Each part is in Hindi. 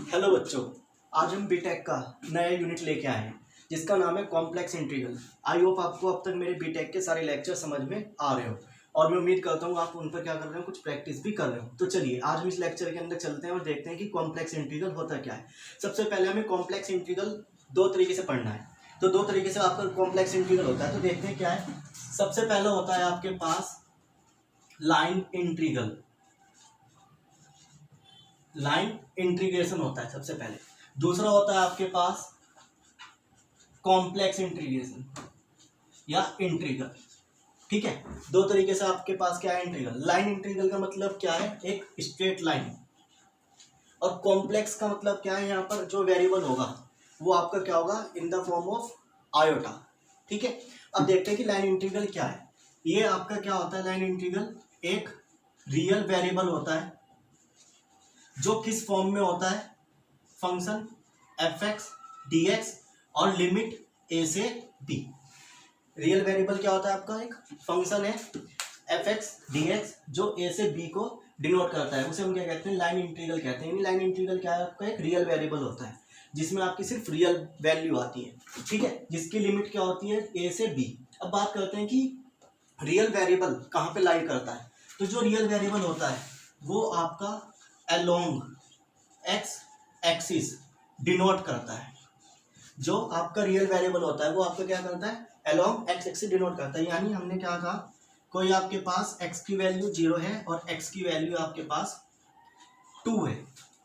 हेलो बच्चों, आज हम बीटेक का नया यूनिट लेके आए हैं जिसका नाम है कॉम्प्लेक्स इंटीग्रल। आई होप आपको अब तक मेरे बीटेक के सारे लेक्चर समझ में आ रहे हो और मैं उम्मीद करता हूँ आप उन पर क्या कर रहे हो, कुछ प्रैक्टिस भी कर रहे हो। तो चलिए आज हम इस लेक्चर के अंदर चलते हैं और देखते हैं कि कॉम्प्लेक्स इंटीग्रल होता क्या है। सबसे पहले हमें कॉम्प्लेक्स इंटीग्रल दो तरीके से पढ़ना है। तो दो तरीके से आपका कॉम्प्लेक्स इंटीग्रल होता है, तो देखते हैं क्या है। सबसे पहला होता है आपके पास लाइन इंटीग्रल, लाइन इंटीग्रेशन होता है सबसे पहले। दूसरा होता है आपके पास कॉम्प्लेक्स इंटीग्रेशन या इंटीग्रल। ठीक है, दो तरीके से आपके पास क्या है इंटीग्रल। लाइन इंटीग्रल का मतलब क्या है, एक स्ट्रेट लाइन, और कॉम्प्लेक्स का मतलब क्या है, यहाँ पर जो वेरिएबल होगा वो आपका क्या होगा, in the form of iota. ठीक है, अब देखते हैं कि लाइन इंटीग्रल क्या है। ये आपका क्या होता है, लाइन इंटीग्रल एक रियल वेरिएबल होता है जो किस फॉर्म में होता है, function F x D x और लिमिट ए से बी। रियल वेरिएबल क्या होता है आपका, एक फंक्शन है एफ एक्स डी एक्स जो ए से बी को डिनोट करता है, उसे हम क्या कहते हैं, लाइन इंटीग्रल कहते हैं। लाइन इंटीग्रल क्या है आपका, एक रियल वेरिएबल होता है जिसमें आपकी सिर्फ रियल वैल्यू आती है। ठीक है, जिसकी लिमिट क्या होती है, ए से बी। अब बात करते हैं कि रियल वेरिएबल कहाँ पे लाई करता है। तो जो रियल वेरिएबल होता है वो आपका अलोंग एक्स एक्सिस डिनोट करता है। जो आपका रियल वेरिएबल होता है वो आपका क्या करता है, अलोंग एक्स एक्सिस डिनोट करता है। यानी हमने क्या कहा, कोई आपके पास x की वैल्यू 0 है और x की वैल्यू आपके पास 2 है।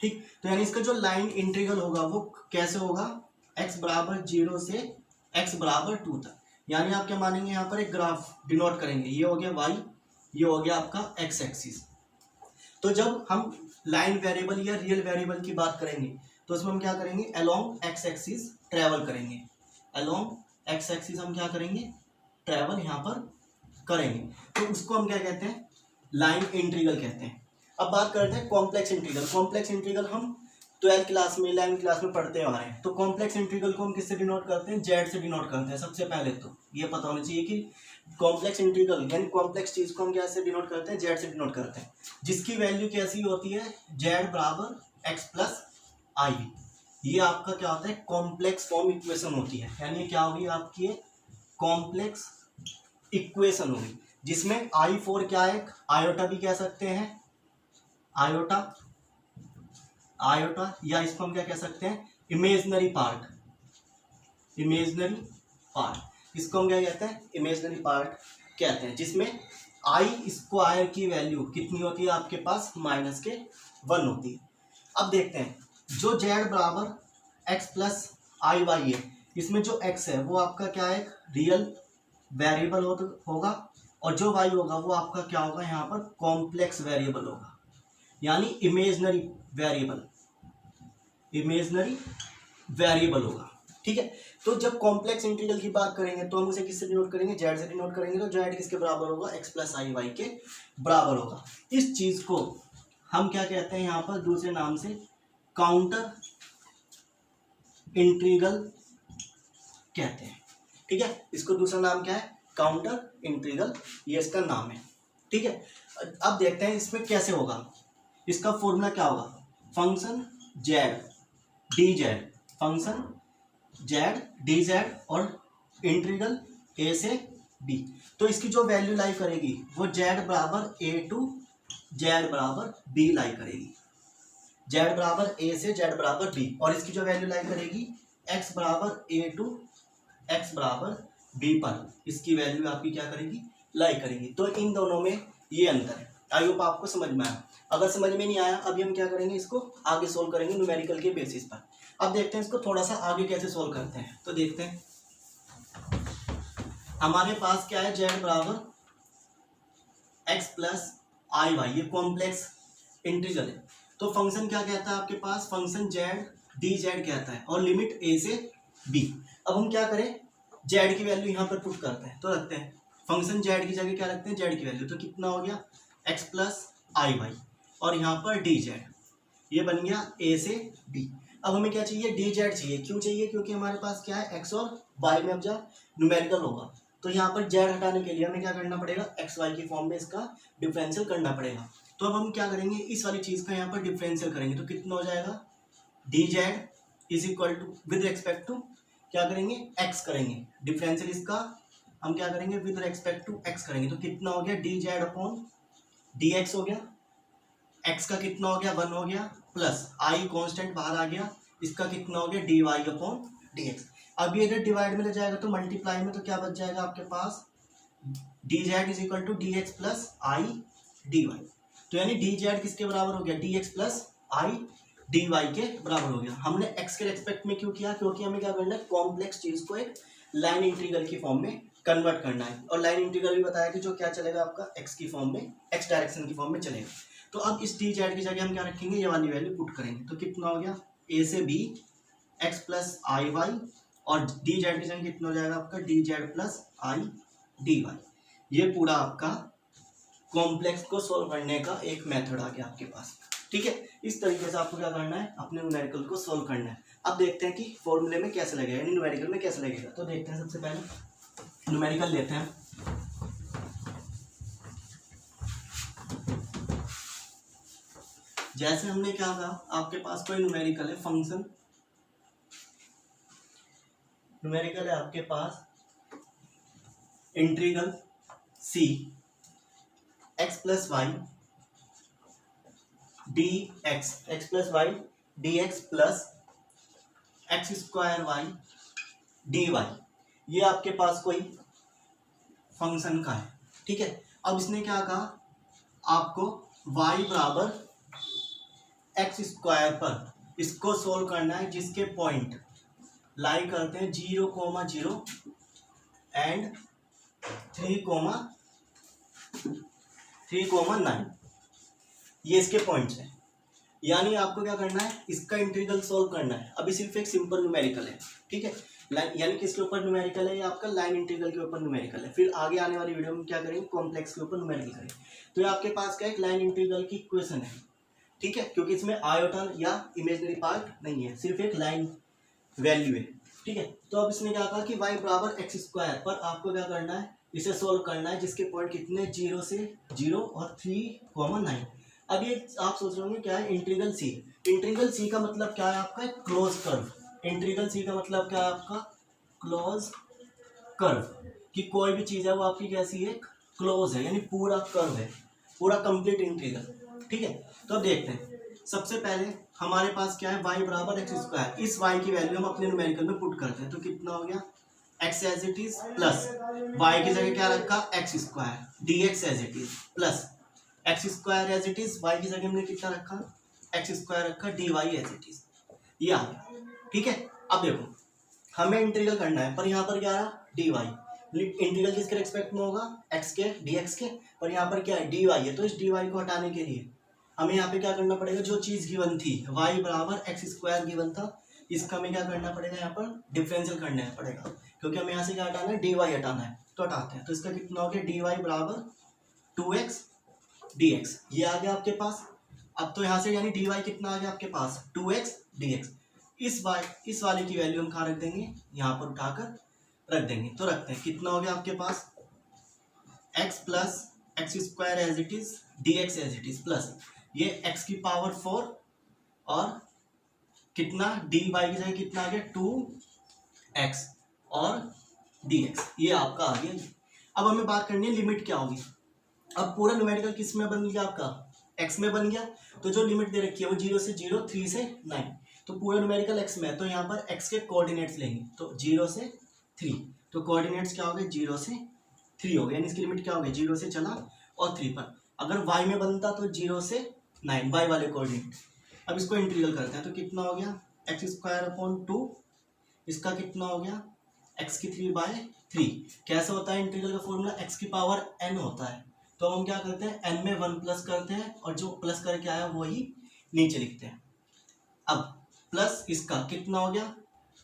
ठीक, तो यानी इसका जो लाइन इंटीग्रल होगा वो कैसे होगा, x बराबर 0 से x बराबर 2 तक। यानी आप क्या मानेंगे, यहाँ पर एक ग्राफ डिनोट करेंगे, ये हो गया y, ये हो गया आपका x एक्सिस। तो जब हम लाइन वेरिएबल या रियल वेरिएबल की बात करेंगे तो उसमें हम क्या करेंगे, अलोंग एक्स एक्सिस ट्रेवल करेंगे। अलोंग एक्स एक्सिस हम क्या करेंगे, ट्रेवल यहाँ पर करेंगे। तो उसको हम क्या कहते हैं, लाइन इंटीग्रल कहते हैं। अब बात करते हैं कॉम्प्लेक्स इंटीग्रल। कॉम्प्लेक्स इंटीग्रल हम 12th क्लास में 11th क्लास में पढ़ते आ रहे हैं। तो कॉम्प्लेक्स इंटीग्रल को हम किससे डिनोट करते हैं, जेड से डिनोट करते हैं। सबसे पहले तो ये पता होना चाहिए कि कॉम्प्लेक्स इंटीग्रल यानी कॉम्प्लेक्स चीज को हम कैसे डिनोट करते हैं, जेड से डिनोट करते हैं, जिसकी वैल्यू कैसी होती है, जेड बराबर एक्स प्लस आई। ये आपका क्या होता है, कॉम्प्लेक्स फॉर्म इक्वेशन होती है। यानी क्या होगी आपकी, कॉम्प्लेक्स इक्वेशन होगी जिसमें आई फोर क्या है, आयोटा भी कह सकते हैं, आयोटा आयोटा, या इसको हम क्या कह सकते हैं, इमेजनरी पार्ट। इमेजनरी पार्ट, इसको हम क्या कहते हैं, इमेजनरी पार्ट कहते हैं, जिसमें आई स्क्वायर की वैल्यू कितनी होती है आपके पास, -1 होती है। अब देखते हैं, जो जेड बराबर एक्स प्लस आई वाई है, इसमें जो एक्स है वो आपका क्या है, रियल वेरिएबल होगा, और जो वाई होगा वो आपका क्या होगा, यहाँ पर कॉम्प्लेक्स वेरिएबल होगा, यानी इमेजनरी वेरिएबल, इमेजनरी वेरिएबल होगा। ठीक है, तो जब कॉम्प्लेक्स इंटीग्रल की बात करेंगे तो हम उसे किससे डिनोट करेंगे, जेड से डिनोट करेंगे। तो जेड किसके बराबर होगा, एक्स प्लस आई वाई के बराबर होगा। इस चीज को हम क्या कहते हैं, यहाँ पर दूसरे नाम से काउंटर इंटीग्रल कहते हैं। ठीक है, इसको दूसरा नाम क्या है, काउंटर इंटीग्रल, ये इसका नाम है। ठीक है, अब देखते हैं इसमें कैसे होगा। इसका फॉर्मूला क्या होगा, function Z D Z, function Z D Z और इंटीग्रल ए से बी। तो इसकी जो वैल्यू लाई करेगी वो जेड बराबर ए टू जेड बराबर बी लाई करेगी, जेड बराबर ए से जेड बराबर बी। और इसकी जो वैल्यू लाई करेगी एक्स बराबर ए टू एक्स बराबर बी पर, इसकी वैल्यू आपकी क्या करेगी, लाई करेगी। तो इन दोनों में ये अंतर है। आई होप आपको समझ में आया। अगर समझ में नहीं आया, अभी हम क्या करेंगे, इसको आगे सोल्व करेंगे न्यूमेरिकल के बेसिस पर। अब देखते हैं इसको थोड़ा सा आगे कैसे सोल्व करते हैं। तो देखते हैं, हमारे पास क्या है, जेड बराबर एक्स प्लस आई वाई, ये कॉम्प्लेक्स इंटीग्रल है। तो फंक्शन क्या कहता है आपके पास, फंक्शन जेड डी जेड कहता है और लिमिट ए से बी। अब हम क्या करें, जेड की वैल्यू यहाँ पर पुट करते हैं। तो रखते हैं फंक्शन जेड की जगह क्या रखते हैं, जेड की वैल्यू। तो कितना हो गया, एक्स प्लस आई वाई, और यहाँ पर डी जेड, ये बन गया ए से बी। अब हमें क्या चाहिए, डी जेड चाहिए। क्यों चाहिए, क्योंकि हमारे पास क्या है, एक्स और वाई में अब जब न्यूमेरिकल होगा तो यहाँ पर जेड हटाने के लिए हमें क्या करना पड़ेगा, एक्स वाई की फॉर्म में इसका डिफरेंशियल करना पड़ेगा। तो अब हम क्या करेंगे, इस वाली चीज़ का यहाँ पर डिफरेंशियल करेंगे। तो कितना हो जाएगा, d z is equal to with respect to क्या करेंगे एक्स करेंगे, डिफरेंशियल इसका हम क्या करेंगे विद रेस्पेक्ट टू एक्स करेंगे। तो कितना हो गया D Z upon d x हो गया, एक्स का कितना हो गया 1 हो गया, प्लस आई कांस्टेंट बाहर आ गया, इसका कितना हो गया d y upon d x. अब ये अगर डिवाइड में ले जाएगा तो मल्टीप्लाई में, तो क्या बच जाएगा आपके पास d z is equal to d x plus i d y. तो यानी डी जेड किसके बराबर हो गया d x plus i d y के बराबर हो गया। हमने एक्स के रेस्पेक्ट में क्यों किया, क्योंकि हमें क्या करना है कॉम्प्लेक्स चीज को एक लाइन इंटीग्रल की फॉर्म में कन्वर्ट करना है। और लाइन इंटीग्रल भी बताया कि जो क्या चलेगा आपका एक्स की फॉर्म में, एक्स डायरेक्शन की फॉर्म में चलेगा। तो अब इस डी जेड की जगह हम क्या रखेंगे ये वाली वैल्यू पुट करेंगे। तो कितना हो गया ए से b x plus i y, और डी जेड की जगह कितना हो जाएगा आपका d z plus i d y. ये पूरा आपका कॉम्प्लेक्स को सोल्व करने का एक मेथड आ गया आपके पास। ठीक है, इस तरीके से आपको क्या करना है अपने न्यूमेरिकल को सोल्व करना है। अब देखते हैं कि फॉर्मूले में कैसे लगेगा, यानी न्यूमेरिकल में कैसे लगेगा। तो देखते हैं, सबसे पहले न्यूमेरिकल लेते हैं। जैसे हमने क्या कहा आपके पास कोई न्यूमेरिकल है फंक्शन, न्यूमेरिकल है आपके पास integral c x plus y d x plus y d x plus x square y d y, ये आपके पास कोई फंक्शन का है। ठीक है, अब इसने क्या कहा आपको y बराबर एक्स स्क्वायर पर इसको सोल्व करना है, जिसके पॉइंट लाई करते हैं 0,0 एंड 3,9, ये इसके पॉइंट्स हैं। यानी आपको क्या करना है इसका इंटीग्रल सोल्व करना है। अभी सिर्फ एक सिंपल न्यूमेरिकल है। ठीक है, यानी किसके ऊपर न्यूमेरिकल है, ये आपका लाइन इंटीग्रल के ऊपर न्यूमेरिकल है। फिर आगे आने वाली वीडियो में क्या करेंगे कॉम्प्लेक्स के ऊपर न्यूमेरिकल करेंगे। तो ये आपके पास क्या एक लाइन इंटीग्रल की इक्वेशन है। ठीक है, क्योंकि इसमें आयोटा या इमेजिनरी पार्ट नहीं है, सिर्फ एक लाइन वैल्यू है। ठीक है, तो अब इसने क्या कहा कि y बराबर एक्स स्क्वायर पर आपको क्या करना है इसे सोल्व करना है, जिसके पॉइंट कितने 0 से 0 और 3,9। अब ये आप सोच रहे होंगे क्या है इंटीग्रल सी। इंटीग्रल सी का मतलब क्या है आपका क्लोज कर्व। इंटीग्रल सी का मतलब क्या है आपका क्लोज कर्व, कि कोई भी चीज़ है वो आपकी कैसी है क्लोज है, यानी पूरा कर्व है, पूरा कंप्लीट इंटीग्रल। ठीक है, तो अब देखते हैं सबसे पहले हमारे पास क्या है y बराबर एक्स स्क्वायर। इस y की वैल्यू हम अपने न्यूमेरिकल में पुट करते हैं। तो कितना हो गया x as it is plus y की जगह क्या रखा x square d x as it is plus x square as it is, y की जगह हमने कितना रखा एक्स स्क्वायर रखा d y as it is, ये आ गया। ठीक है, अब देखो हमें इंटीग्रल करना है, पर यहाँ पर क्या रहा डी वाई। इंटीग्रल किसके रेस्पेक्ट में होगा एक्स के डी एक्स के, पर यहाँ पर क्या है डी वाई है। तो इस डी वाई को हटाने के लिए हमें यहाँ पे क्या करना पड़ेगा, जो चीज़ गिवन थी y बराबर एक्स स्क्वायर गिवन था, इसका हमें क्या करना पड़ेगा यहाँ पर डिफरेंशियल करना पड़ेगा, क्योंकि हमें यहाँ से क्या हटाना है डी वाई हटाना है। तो हटाते हैं, तो इसका कितना हो गया डी वाई बराबर 2x dx, ये आ गया आपके पास। अब तो यहाँ से यानी dy कितना आ गया आपके पास 2x dx। इस वाले की वैल्यू हम कहाँ रख देंगे, यहाँ पर उठाकर रख देंगे। तो रखते हैं, कितना हो गया आपके पास x plus x square as it is d x as it is plus ये x की पावर 4 और कितना dy की जगह कितना आ गया 2x और dx, ये आपका आ गया। अब हमें बात करनी है लिमिट क्या होगी। अब पूरा न्यूमेरिकल किस में बन गया आपका x में बन गया, तो जो लिमिट दे रखी है वो 0 से 0 3 से 9, तो पूरा न्यूमेरिकल x में है। तो यहाँ पर x के कोऑर्डिनेट्स लेंगे, तो 0 से 3, तो कोऑर्डिनेट्स क्या हो गए 0 से 3 हो गए, यानी इसकी लिमिट क्या हो गई 0 से चला और 3 पर। अगर y में बनता तो 0 से 9 y वाले कोऑर्डिनेट। अब इसको इंटीग्रल करते हैं, तो कितना हो गया एक्स स्क्वायर अपॉन 2, इसका कितना हो गया x की 3/3। कैसे होता है इंटीग्रल का फॉर्मूला x की पावर n होता है, तो हम क्या करते हैं n में 1 प्लस करते हैं और जो प्लस करके आया वही नीचे लिखते हैं। अब प्लस इसका कितना हो गया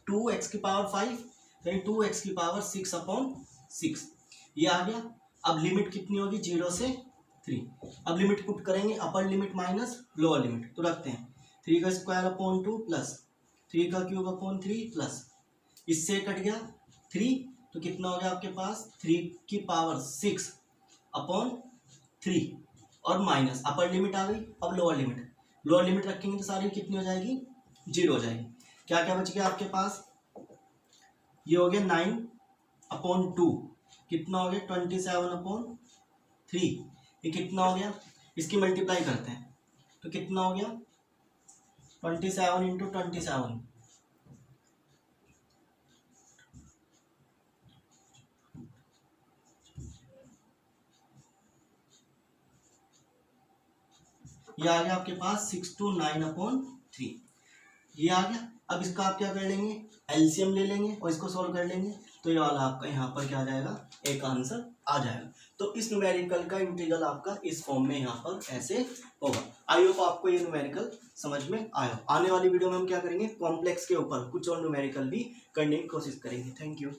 2x की पावर 5, यानी 2x की पावर 6/6, ये आ गया। अब लिमिट कितनी होगी 0 से 3। अब लिमिट पुट करेंगे, upper limit minus lower limit, तो रखते हैं 3 का स्क्वायर अपॉन 2 प्लस 3 का क्यूब अपॉन 3 प्लस इससे कट गया 3, तो कितना हो गया आपके पास 3 की पावर 6 अपॉन 3 और माइनस अपर लिमिट आ गई। अब लोअर लिमिट रखेंगे तो सारी कितनी हो जाएगी जीरो हो जाएगी। क्या क्या बच गया आपके पास, ये हो गया 9/2, कितना हो गया 27/3, ये कितना हो गया, इसकी मल्टीप्लाई करते हैं तो कितना हो गया 27 इंटू 27, ये आ गया आपके पास 629/3, ये आ गया। अब इसका आप क्या कर लेंगे, एलसीएम ले लेंगे और इसको सॉल्व कर लेंगे, तो ये वाला आपका यहाँ पर क्या आ जाएगा, एक आंसर आ जाएगा। तो इस न्यूमेरिकल का इंटीग्रल आपका इस फॉर्म में यहाँ पर ऐसे होगा। आई होप आपको ये न्यूमेरिकल समझ में आया। आने वाली वीडियो में हम क्या करेंगे, कॉम्प्लेक्स के ऊपर कुछ और न्यूमेरिकल भी करने की कोशिश करेंगे। Thank you.